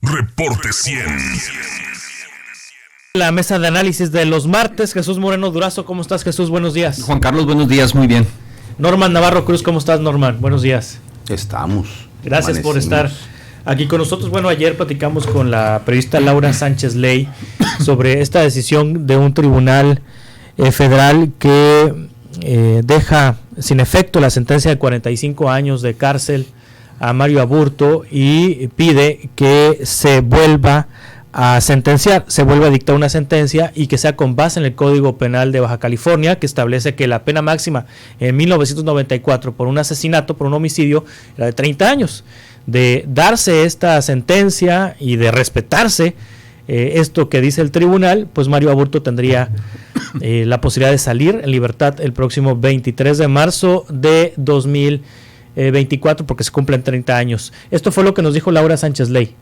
Reporte 100. La mesa de análisis de los martes, Jesús Moreno Durazo, ¿cómo estás, Jesús? Buenos días. Juan Carlos, buenos días, muy bien. Norman Navarro Cruz, ¿cómo estás, Norman? Buenos días. Estamos. Gracias por estar aquí con nosotros. Bueno, ayer platicamos con la periodista Laura Sánchez Ley sobre esta decisión de un tribunal federal que deja sin efecto la sentencia de 45 años de cárcel a Mario Aburto y pide que se vuelva a sentenciar, se vuelva a dictar una sentencia y que sea con base en el Código Penal de Baja California, que establece que la pena máxima en 1994 por un asesinato, por un homicidio, era de 30 años. De darse esta sentencia y de respetarse esto que dice el tribunal, pues Mario Aburto tendría la posibilidad de salir en libertad el próximo 23 de marzo de 2024, porque se cumplen 30 años. Esto fue lo que nos dijo Laura Sánchez Ley.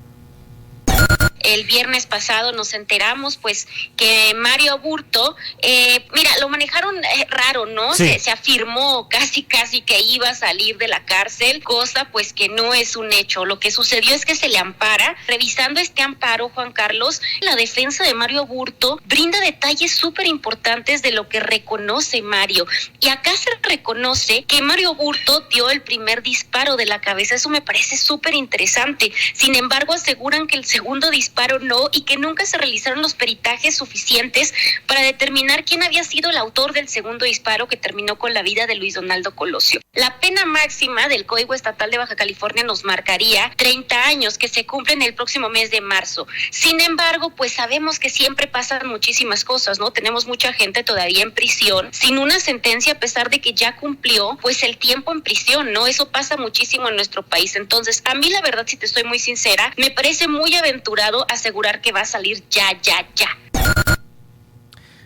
El viernes pasado nos enteramos pues que Mario Aburto, mira, lo manejaron raro, ¿no? Sí. Se afirmó casi que iba a salir de la cárcel, cosa pues que no es un hecho. Lo que sucedió es que se le ampara. Revisando este amparo, Juan Carlos, la defensa de Mario Aburto brinda detalles súper importantes de lo que reconoce Mario. Y acá se reconoce que Mario Aburto dio el primer disparo de la cabeza. Eso me parece súper interesante. Sin embargo, aseguran que el segundo disparo no, y que nunca se realizaron los peritajes suficientes para determinar quién había sido el autor del segundo disparo que terminó con la vida de Luis Donaldo Colosio. La pena máxima del Código Estatal de Baja California nos marcaría 30 años, que se cumplen el próximo mes de marzo. Sin embargo, pues sabemos que siempre pasan muchísimas cosas, ¿no? Tenemos mucha gente todavía en prisión sin una sentencia, a pesar de que ya cumplió pues el tiempo en prisión, ¿no? Eso pasa muchísimo en nuestro país. Entonces, a mí la verdad, si te estoy muy sincera, me parece muy aventurado asegurar que va a salir ya.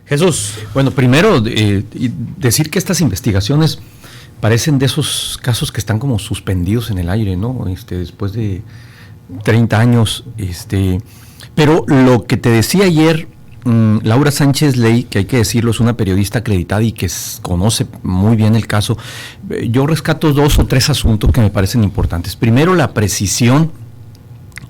Jesús. Bueno, primero decir que estas investigaciones parecen de esos casos que están como suspendidos en el aire, ¿no? Después de 30 años, pero lo que te decía ayer Laura Sánchez Ley, que hay que decirlo, es una periodista acreditada y que conoce muy bien el caso. Yo rescato 2 o 3 asuntos que me parecen importantes. Primero, la precisión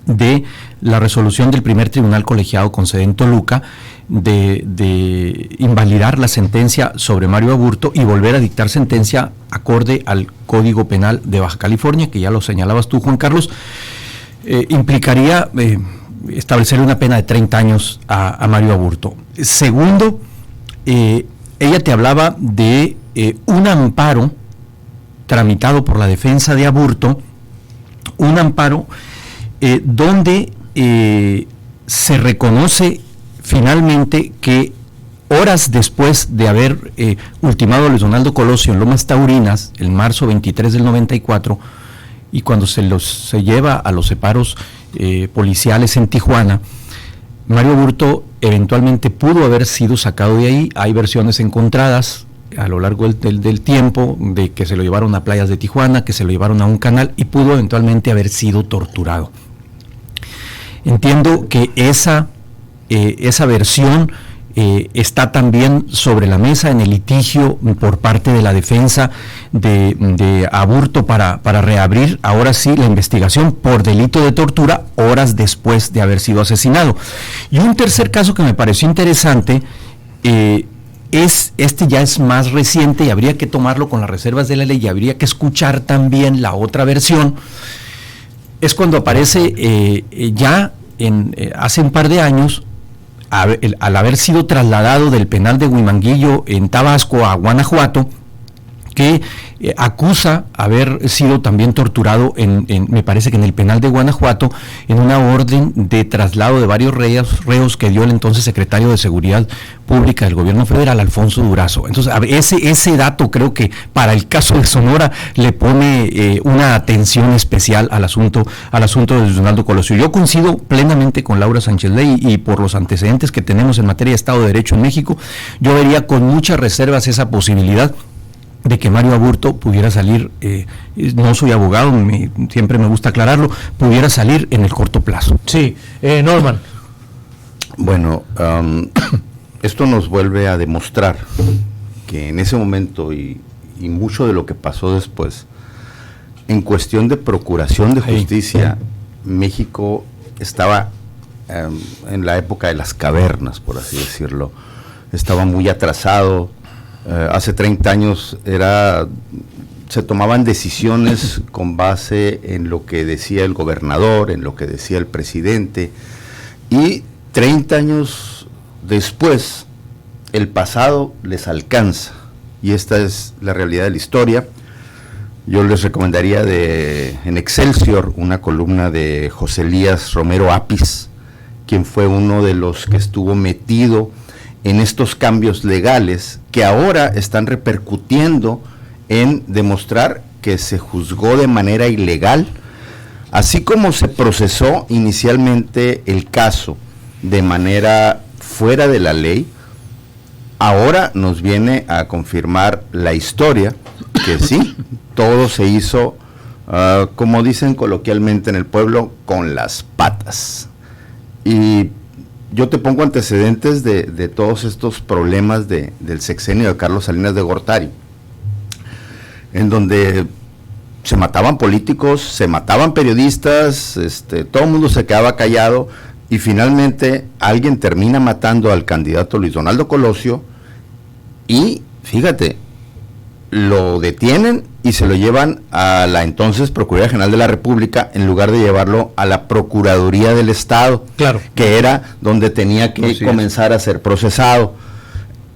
de la resolución del primer tribunal colegiado con sede en Toluca de invalidar la sentencia sobre Mario Aburto y volver a dictar sentencia acorde al Código Penal de Baja California, que ya lo señalabas tú, Juan Carlos, implicaría establecer una pena de 30 años a Mario Aburto. Segundo, ella te hablaba de un amparo tramitado por la defensa de Aburto, un amparo donde se reconoce finalmente que horas después de haber ultimado a Luis Donaldo Colosio en Lomas Taurinas, el marzo 23 del 94, y cuando se lleva a los separos policiales en Tijuana, Mario Aburto eventualmente pudo haber sido sacado de ahí. Hay versiones encontradas a lo largo del tiempo, de que se lo llevaron a playas de Tijuana, que se lo llevaron a un canal y pudo eventualmente haber sido torturado. Entiendo que esa versión está también sobre la mesa en el litigio por parte de la defensa de Aburto para reabrir ahora sí la investigación por delito de tortura horas después de haber sido asesinado. Y un tercer caso que me pareció interesante ya es más reciente y habría que tomarlo con las reservas de la ley y habría que escuchar también la otra versión. Es cuando aparece hace un par de años, al haber sido trasladado del penal de Huimanguillo en Tabasco a Guanajuato, que acusa haber sido también torturado me parece que en el penal de Guanajuato, en una orden de traslado de varios reos que dio el entonces secretario de Seguridad Pública del Gobierno Federal, Alfonso Durazo. Entonces, ese dato creo que para el caso de Sonora le pone una atención especial al asunto de Luis Donaldo Colosio. Yo coincido plenamente con Laura Sánchez Ley y por los antecedentes que tenemos en materia de Estado de Derecho en México, yo vería con muchas reservas esa posibilidad de que Mario Aburto pudiera salir, no soy abogado, siempre me gusta aclararlo, pudiera salir en el corto plazo. Sí, Norman. Bueno, esto nos vuelve a demostrar que en ese momento y mucho de lo que pasó después, en cuestión de procuración de justicia, México estaba en la época de las cavernas, por así decirlo. Estaba muy atrasado. Hace 30 años se tomaban decisiones con base en lo que decía el gobernador, en lo que decía el presidente, y 30 años después el pasado les alcanza, y esta es la realidad de la historia. Yo les recomendaría en Excelsior una columna de José Elías Romero Apis, quien fue uno de los que estuvo metido en estos cambios legales que ahora están repercutiendo en demostrar que se juzgó de manera ilegal, así como se procesó inicialmente el caso de manera fuera de la ley. Ahora nos viene a confirmar la historia que sí, todo se hizo, como dicen coloquialmente en el pueblo, con las patas. Y yo te pongo antecedentes de todos estos problemas del sexenio de Carlos Salinas de Gortari, en donde se mataban políticos, se mataban periodistas, todo el mundo se quedaba callado, y finalmente alguien termina matando al candidato Luis Donaldo Colosio, y fíjate, lo detienen y se lo llevan a la entonces Procuraduría General de la República en lugar de llevarlo a la Procuraduría del Estado, claro, que era donde tenía que comenzar a ser procesado.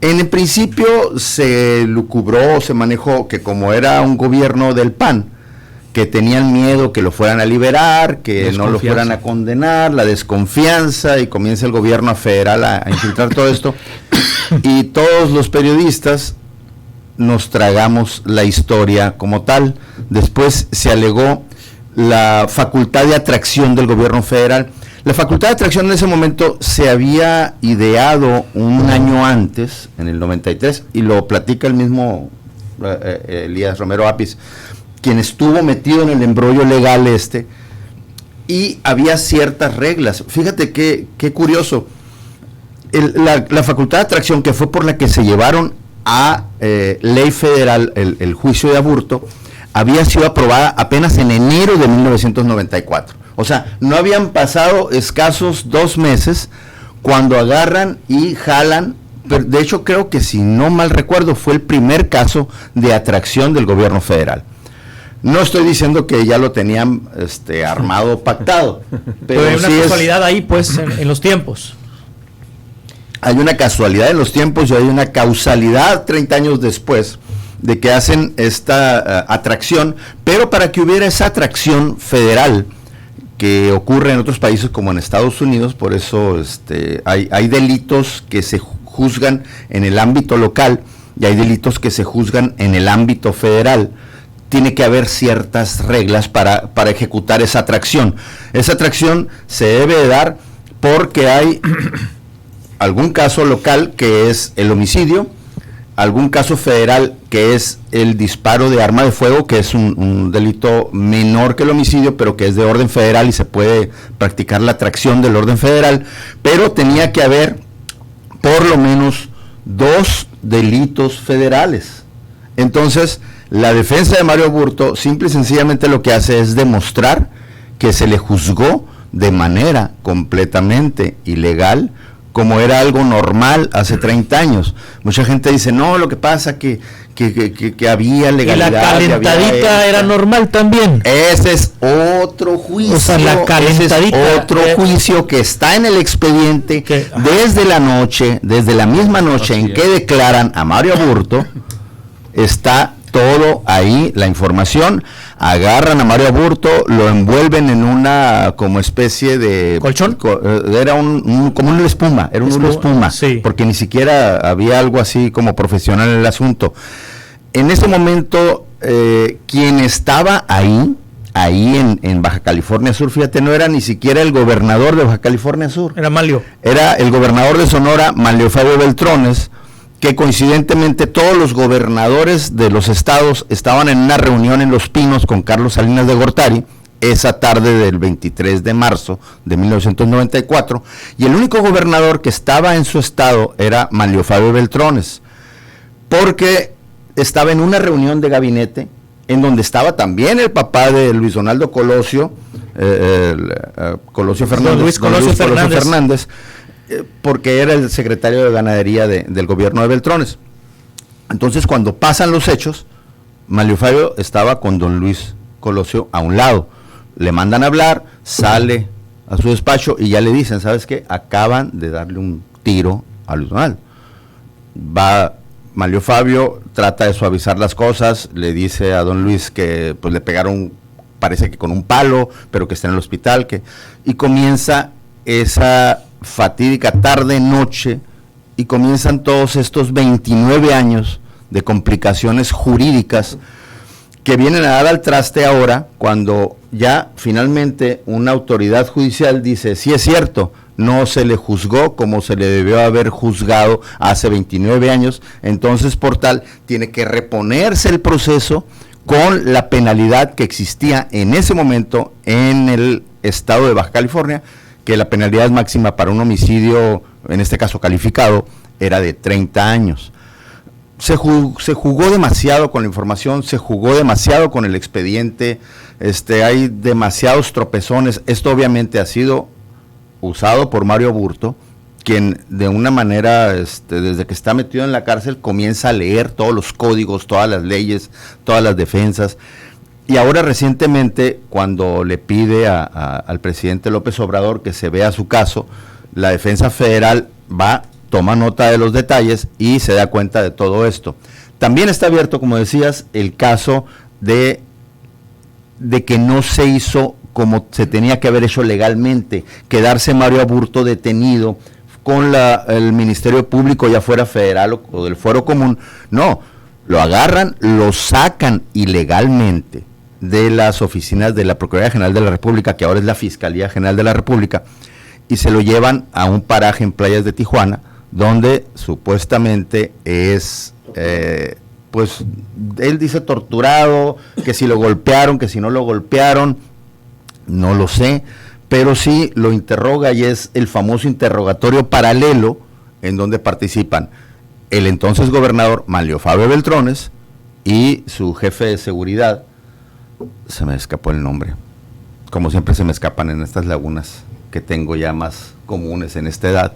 En el principio se lucubró, se manejó que como era un gobierno del PAN, que tenían miedo que lo fueran a liberar, que no lo fueran a condenar, la desconfianza, y comienza el gobierno federal a infiltrar todo esto, y todos los periodistas nos tragamos la historia como tal. Después se alegó la facultad de atracción del gobierno federal. La facultad de atracción en ese momento se había ideado un año antes, en el 93, y lo platica el mismo Elías Romero Apis, quien estuvo metido en el embrollo legal y había ciertas reglas. Fíjate qué curioso. La facultad de atracción, que fue por la que se llevaron a ley federal el juicio de aborto, había sido aprobada apenas en enero de 1994. O sea, no habían pasado escasos 2 meses cuando agarran y jalan. De hecho, creo que, si no mal recuerdo, fue el primer caso de atracción del gobierno federal. No estoy diciendo que ya lo tenían armado, pactado, pero hay una casualidad ahí, pues, en los tiempos. Hay una casualidad en los tiempos y hay una causalidad 30 años después de que hacen esta atracción, pero para que hubiera esa atracción federal que ocurre en otros países como en Estados Unidos, por eso hay delitos que se juzgan en el ámbito local y hay delitos que se juzgan en el ámbito federal. Tiene que haber ciertas reglas para ejecutar esa atracción. Esa atracción se debe de dar porque hay algún caso local que es el homicidio, algún caso federal que es el disparo de arma de fuego, que es un delito menor que el homicidio, pero que es de orden federal y se puede practicar la atracción del orden federal, pero tenía que haber por lo menos 2 delitos federales. Entonces, la defensa de Mario Aburto simple y sencillamente lo que hace es demostrar que se le juzgó de manera completamente ilegal, como era algo normal hace 30 años. Mucha gente dice, no, lo que pasa que había legalidad. Y la calentadita era normal también. Ese es otro juicio. O sea, la calentadita. Ese es otro juicio que está en el expediente desde la misma noche en que declaran a Mario Aburto. Está todo ahí, la información. Agarran a Mario Aburto, lo envuelven en una como especie de colchón. Era como una espuma, era una espuma, sí, porque ni siquiera había algo así como profesional en el asunto. En ese momento, quien estaba ahí en Baja California Sur, fíjate, no era ni siquiera el gobernador de Baja California Sur. Era Manlio. Era el gobernador de Sonora, Manlio Fabio Beltrones, que coincidentemente todos los gobernadores de los estados estaban en una reunión en Los Pinos con Carlos Salinas de Gortari esa tarde del 23 de marzo de 1994, y el único gobernador que estaba en su estado era Manlio Fabio Beltrones, porque estaba en una reunión de gabinete en donde estaba también el papá de Luis Donaldo Colosio, Colosio Fernández, Don Luis Colosio Fernández, porque era el secretario de Ganadería del gobierno de Beltrones. Entonces, cuando pasan los hechos, Manlio Fabio estaba con don Luis Colosio a un lado. Le mandan a hablar, sale a su despacho y ya le dicen, ¿sabes qué? Acaban de darle un tiro a Luis Donaldo. Va Manlio Fabio, trata de suavizar las cosas, le dice a don Luis que pues le pegaron, parece que con un palo, pero que está en el hospital, y comienza esa fatídica tarde-noche, y comienzan todos estos 29 años de complicaciones jurídicas que vienen a dar al traste ahora, cuando ya finalmente una autoridad judicial dice, sí es cierto, no se le juzgó como se le debió haber juzgado hace 29 años, entonces por tal tiene que reponerse el proceso con la penalidad que existía en ese momento en el estado de Baja California, que la penalidad máxima para un homicidio, en este caso calificado, era de 30 años. Se jugó demasiado con la información, se jugó demasiado con el expediente, hay demasiados tropezones. Esto obviamente ha sido usado por Mario Aburto, quien de una manera, desde que está metido en la cárcel, comienza a leer todos los códigos, todas las leyes, todas las defensas. Y ahora recientemente, cuando le pide al presidente López Obrador que se vea su caso, la defensa federal toma nota de los detalles y se da cuenta de todo esto. También está abierto, como decías, el caso de que no se hizo como se tenía que haber hecho legalmente, quedarse Mario Aburto detenido con el Ministerio Público, ya fuera federal o del Fuero Común. No, lo agarran, lo sacan ilegalmente de las oficinas de la Procuraduría General de la República, que ahora es la Fiscalía General de la República, y se lo llevan a un paraje en playas de Tijuana, donde supuestamente es, pues, él dice torturado, que si lo golpearon, que si no lo golpearon, no lo sé, pero sí lo interroga y es el famoso interrogatorio paralelo en donde participan el entonces gobernador Manlio Fabio Beltrones y su jefe de seguridad, se me escapó el nombre, como siempre se me escapan en estas lagunas que tengo ya más comunes en esta edad,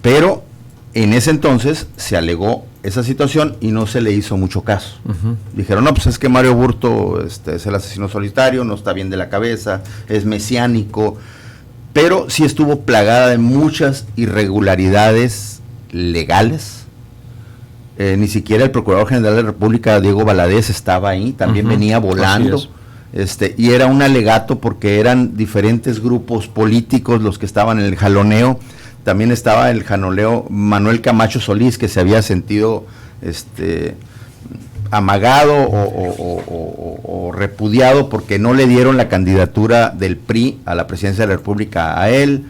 pero en ese entonces se alegó esa situación y no se le hizo mucho caso. Dijeron, no, pues es que Mario Aburto es el asesino solitario, no está bien de la cabeza, es mesiánico, pero sí estuvo plagada de muchas irregularidades legales. Ni siquiera el Procurador General de la República, Diego Valadez, estaba ahí, también venía volando. Y era un alegato porque eran diferentes grupos políticos los que estaban en el jaloneo. También estaba el jaloneo Manuel Camacho Solís, que se había sentido amagado o repudiado porque no le dieron la candidatura del PRI a la presidencia de la República a él.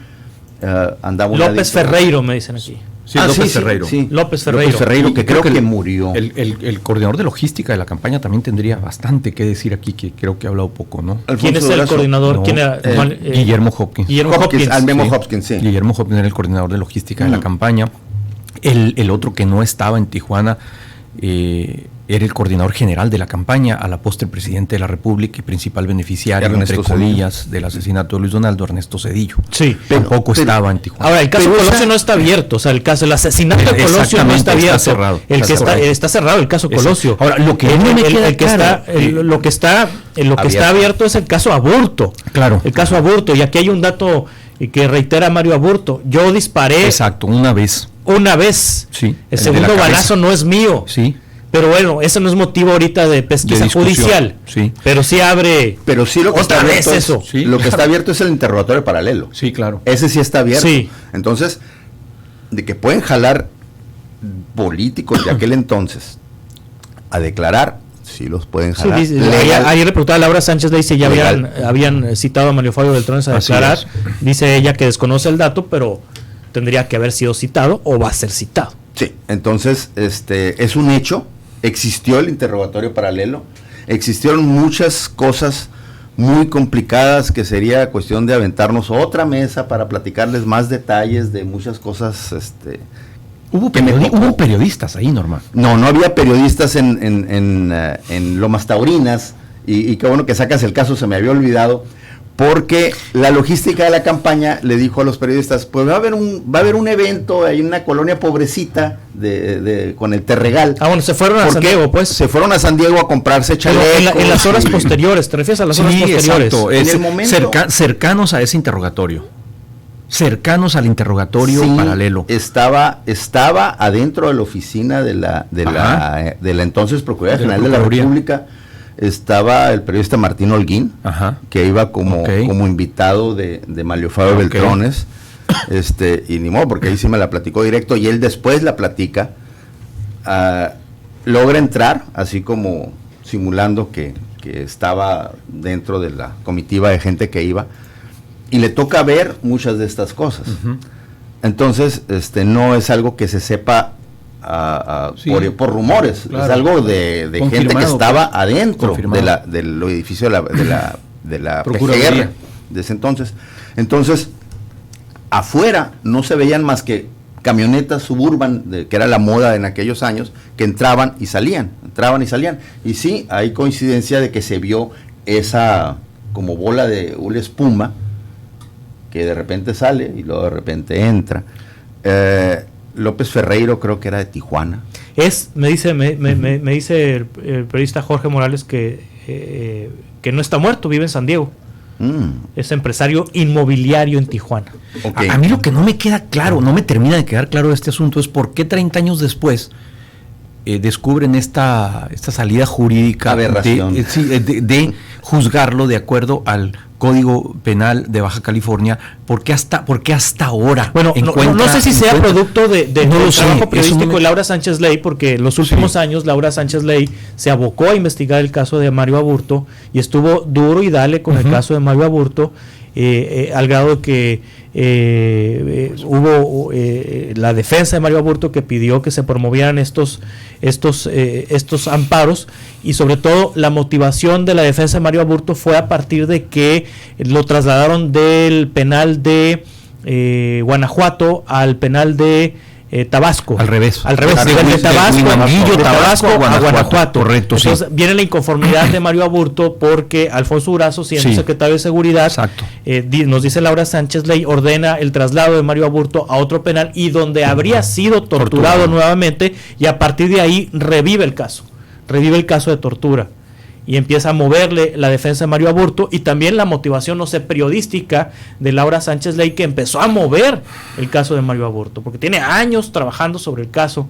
López Ferreiro, me dicen aquí. Sí, López Ferreiro. Sí. López Ferreiro, que creo que murió. El coordinador de logística de la campaña también tendría bastante que decir aquí, que creo que ha hablado poco, ¿no? ¿Quién es el coordinador? No, ¿Quién era? Guillermo Hopkins. Hopkins, sí. Guillermo Hopkins era el coordinador de logística de la campaña. El otro que no estaba en Tijuana era el coordinador general de la campaña, a la postre presidente de la República y principal beneficiario, entre comillas, del asesinato de Luis Donaldo, Ernesto Zedillo. Sí. Tampoco estaba en Tijuana. Ahora, el caso Colosio no está abierto, o sea, el asesinato de Colosio no está abierto. Está cerrado. Está cerrado el caso Colosio. Ahora, lo que lo que está abierto es el caso Aburto. Claro. El caso Aburto, y aquí hay un dato que reitera Mario Aburto. Yo disparé. Exacto, una vez. Sí. El segundo balazo no es mío. Sí. Pero bueno, eso no es motivo ahorita de pesquisa judicial. Sí. Pero sí abre. Pero sí lo que otra está vez abierto eso. Sí, lo que está abierto es el interrogatorio paralelo. Sí, claro. Ese sí está abierto. Sí. Entonces, de que pueden jalar políticos de aquel entonces a declarar, sí los pueden jalar. Sí, ayer le preguntaba a Laura Sánchez Ley si ya habían citado a Mario Fabio Beltrones a declarar. Dice ella que desconoce el dato, pero tendría que haber sido citado o va a ser citado. Sí, entonces es un hecho. Existió el interrogatorio paralelo, existieron muchas cosas muy complicadas que sería cuestión de aventarnos otra mesa para platicarles más detalles de muchas cosas. Hubo periodistas ahí, Norma. No había periodistas en Lomas Taurinas, y qué bueno que sacas el caso, se me había olvidado, porque la logística de la campaña le dijo a los periodistas, pues va a haber un evento en una colonia pobrecita con el Terregal. Bueno, se fueron a San Diego, pues. Se fueron a San Diego a comprarse chalecos. En las horas posteriores, ¿te refieres a las horas posteriores? Exacto. En el momento, cercanos a ese interrogatorio. Cercanos al interrogatorio paralelo. Estaba adentro de la oficina de la entonces Procuraduría General de la República. Estaba el periodista Martín Holguín, que iba como invitado de Manlio Fabio Beltrones, y ni modo, porque ahí sí me la platicó directo, y él después la platica, logra entrar, así como simulando que estaba dentro de la comitiva de gente que iba, y le toca ver muchas de estas cosas. Entonces, no es algo que se sepa por rumores, claro. Es algo de gente que estaba adentro del edificio de la PGR de ese entonces. Entonces, afuera no se veían más que camionetas Suburban, que era la moda en aquellos años, que entraban y salían. Y sí, hay coincidencia de que se vio esa como bola de una espuma que de repente sale y luego de repente entra. López Ferreiro creo que era de Tijuana. Me dice el periodista Jorge Morales que no está muerto, vive en San Diego. Es empresario inmobiliario en Tijuana. Okay. A mí lo que no me queda claro, no me termina de quedar claro de este asunto es por qué 30 años después descubren esta salida jurídica de juzgarlo de acuerdo al Código Penal de Baja California, ¿por qué hasta ahora? Bueno, no sé si sea producto del trabajo periodístico de Laura Sánchez Ley, porque en los últimos años Laura Sánchez Ley se abocó a investigar el caso de Mario Aburto y estuvo duro y dale con el caso de Mario Aburto, al grado de que hubo la defensa de Mario Aburto que pidió que se promovieran estos amparos, y sobre todo la motivación de la defensa de Mario Aburto fue a partir de que lo trasladaron del penal de Guanajuato al penal de Tabasco. Al revés, de Tabasco a Guanajuato. Correcto, entonces viene la inconformidad de Mario Aburto porque Alfonso Durazo, siendo secretario de Seguridad, nos dice Laura Sánchez Ley, ordena el traslado de Mario Aburto a otro penal y donde habría sido torturado nuevamente, y a partir de ahí revive el caso de tortura. Y empieza a moverle la defensa de Mario Aburto, y también la motivación, periodística de Laura Sánchez Ley, que empezó a mover el caso de Mario Aburto, porque tiene años trabajando sobre el caso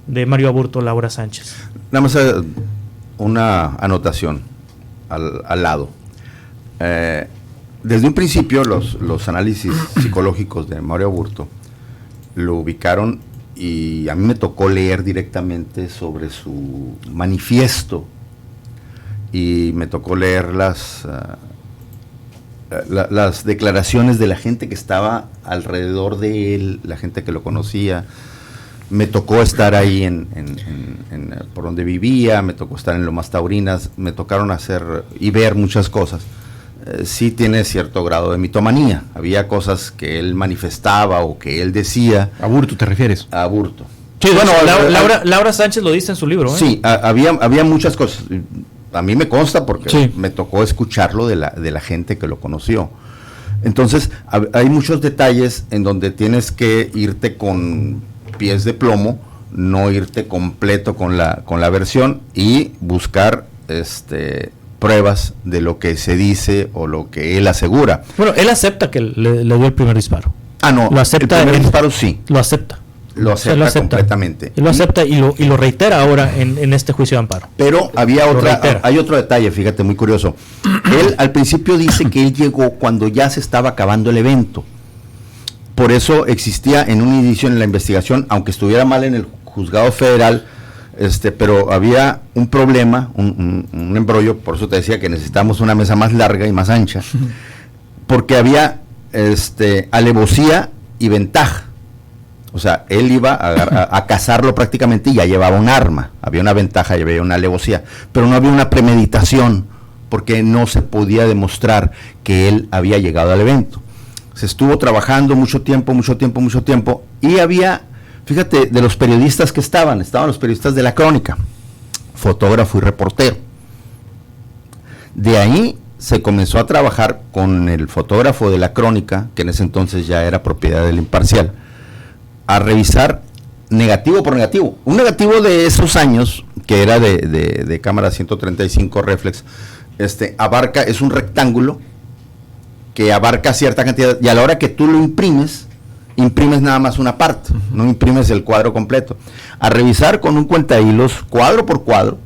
de Mario Aburto, Laura Sánchez. Nada más una anotación al lado. Desde un principio los análisis psicológicos de Mario Aburto lo ubicaron, y a mí me tocó leer directamente sobre su manifiesto, y me tocó leer las declaraciones de la gente que estaba alrededor de él, la gente que lo conocía. Me tocó estar ahí por donde vivía, me tocó estar en Lomas Taurinas, me tocaron hacer y ver muchas cosas. Sí tiene cierto grado de mitomanía. Había cosas que él manifestaba o que él decía. ¿A Aburto te refieres? A Aburto. Sí, bueno, Laura Sánchez lo dice en su libro. Sí, había muchas cosas. A mí me consta porque me tocó escucharlo de la gente que lo conoció. Entonces, hay muchos detalles en donde tienes que irte con pies de plomo, no irte completo con la versión, y buscar pruebas de lo que se dice o lo que él asegura. Bueno, él acepta que le dio el primer disparo. No, lo acepta, el primer disparo sí. Lo acepta. Lo acepta completamente. Él lo acepta y lo reitera ahora en este juicio de amparo. Pero hay otro detalle, fíjate, muy curioso. Él al principio dice que él llegó cuando ya se estaba acabando el evento. Por eso existía en un inicio en la investigación, aunque estuviera mal en el juzgado federal, pero había un problema, un embrollo. Por eso te decía que necesitamos una mesa más larga y más ancha, porque había alevosía y ventaja. O sea, él iba a cazarlo prácticamente y ya llevaba un arma. Había una ventaja y había una alevosía, pero no había una premeditación, porque no se podía demostrar que él había llegado al evento. Se estuvo trabajando mucho tiempo, y había, fíjate, de los periodistas que estaban los periodistas de la Crónica, fotógrafo y reportero. De ahí se comenzó a trabajar con el fotógrafo de la Crónica, que en ese entonces ya era propiedad del Imparcial, a revisar negativo por negativo. Un negativo de esos años, que era de cámara 135 reflex, es un rectángulo que abarca cierta cantidad, y a la hora que tú lo imprimes nada más una parte, no imprimes el cuadro completo. A revisar con un cuentahilos, cuadro por cuadro,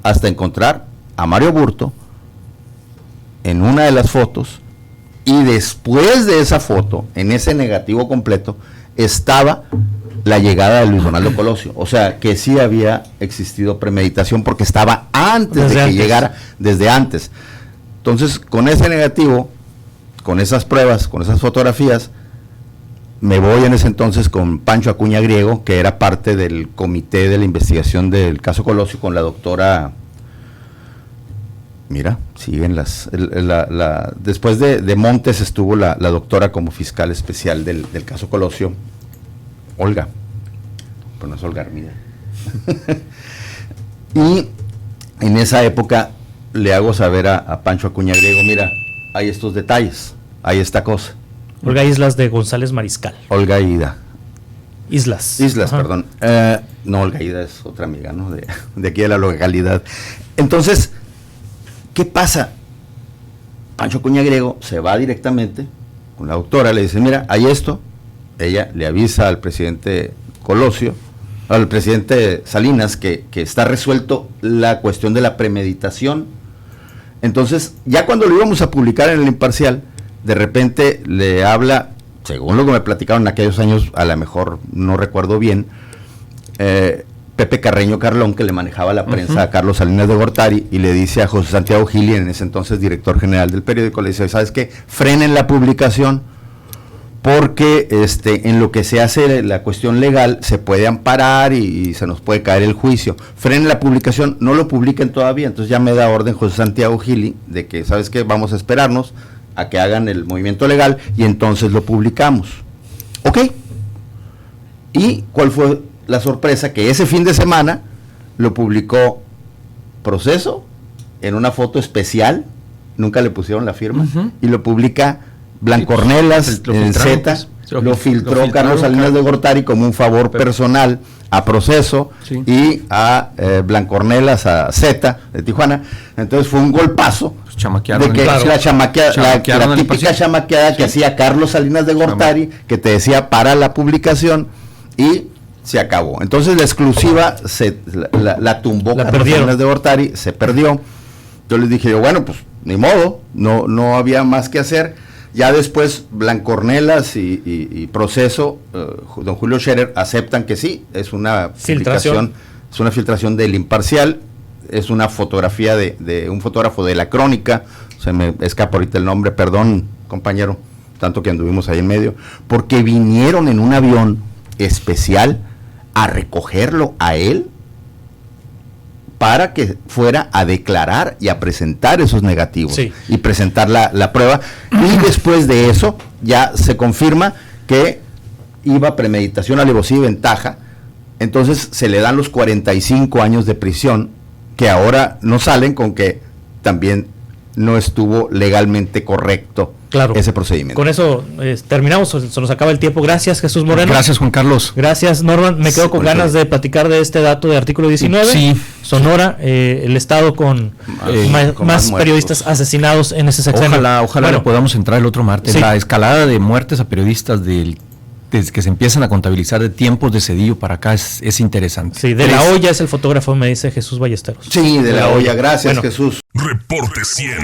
hasta encontrar a Mario Burto en una de las fotos, y después de esa foto, en ese negativo completo, estaba la llegada de Luis Donaldo Colosio. O sea, que sí había existido premeditación, porque estaba antes de que llegara, desde antes. Entonces, con ese negativo, con esas pruebas, con esas fotografías, me voy en ese entonces con Pancho Acuña Griego, que era parte del comité de la investigación del caso Colosio, con la doctora... Mira, siguen después de Montes estuvo la doctora como fiscal especial del caso Colosio, Olga, pero no es Olga Armida. Y en esa época le hago saber a Pancho Acuña Griego, mira, hay estos detalles, hay esta cosa. Olga Islas de González Mariscal. Olga Ida. Islas, ajá. Perdón. No, Olga Ida es otra amiga, ¿no? De aquí de la localidad. Entonces, ¿qué pasa? Pancho Acuña Griego se va directamente con la doctora, le dice, mira, hay esto. Ella le avisa al presidente Colosio, al presidente Salinas, que está resuelto la cuestión de la premeditación. Entonces, ya cuando lo íbamos a publicar en el Imparcial, de repente le habla, según lo que me platicaron en aquellos años, a lo mejor no recuerdo bien, Pepe Carreño Carlón, que le manejaba la prensa a Carlos Salinas de Gortari, y le dice a José Santiago Gili, en ese entonces director general del periódico, le dice, ¿sabes qué? Frenen la publicación, porque en lo que se hace la cuestión legal se puede amparar y se nos puede caer el juicio. Frenen la publicación, no lo publiquen todavía. Entonces ya me da orden José Santiago Gili de que, ¿sabes qué? Vamos a esperarnos a que hagan el movimiento legal y entonces lo publicamos. ¿Ok? ¿Y cuál fue la sorpresa? Que ese fin de semana lo publicó Proceso en una foto especial, nunca le pusieron la firma, y lo publica Blancornelas en Z, lo filtró Carlos Salinas de Gortari como un favor personal a Proceso y a Blancornelas a Z de Tijuana. Entonces fue un golpazo de que la típica chamaqueada que hacía Carlos Salinas de Gortari, que te decía para la publicación, y se acabó. Entonces la exclusiva la tumbó Carlos Salinas de Gortari, se perdió. Yo les dije, bueno, pues ni modo, no había más que hacer. Ya después Blancornelas y Proceso, don Julio Scherer, aceptan que sí, es una filtración, es una filtración del Imparcial, es una fotografía de un fotógrafo de la Crónica, se me escapa ahorita el nombre, perdón compañero, tanto que anduvimos ahí en medio, porque vinieron en un avión especial a recogerlo a él, para que fuera a declarar y a presentar esos negativos y presentar la prueba, y después de eso ya se confirma que iba premeditación, alevosía y ventaja. Entonces se le dan los 45 años de prisión, que ahora no salen con que también no estuvo legalmente correcto ese procedimiento. Con eso terminamos, se nos acaba el tiempo. Gracias, Jesús Moreno. Gracias, Juan Carlos. Gracias, Norman. Me quedo con ganas de platicar de este dato de artículo 19. Sí. Sonora, el estado con más periodistas asesinados en ese sexenio. Ojalá lo podamos entrar el otro martes. La escalada de muertes a periodistas desde que se empiezan a contabilizar de tiempos de Cedillo para acá es interesante. Sí, de la Hoya es el fotógrafo, me dice Jesús Ballesteros. Sí, de la Hoya. Gracias, Jesús. Reporte 100.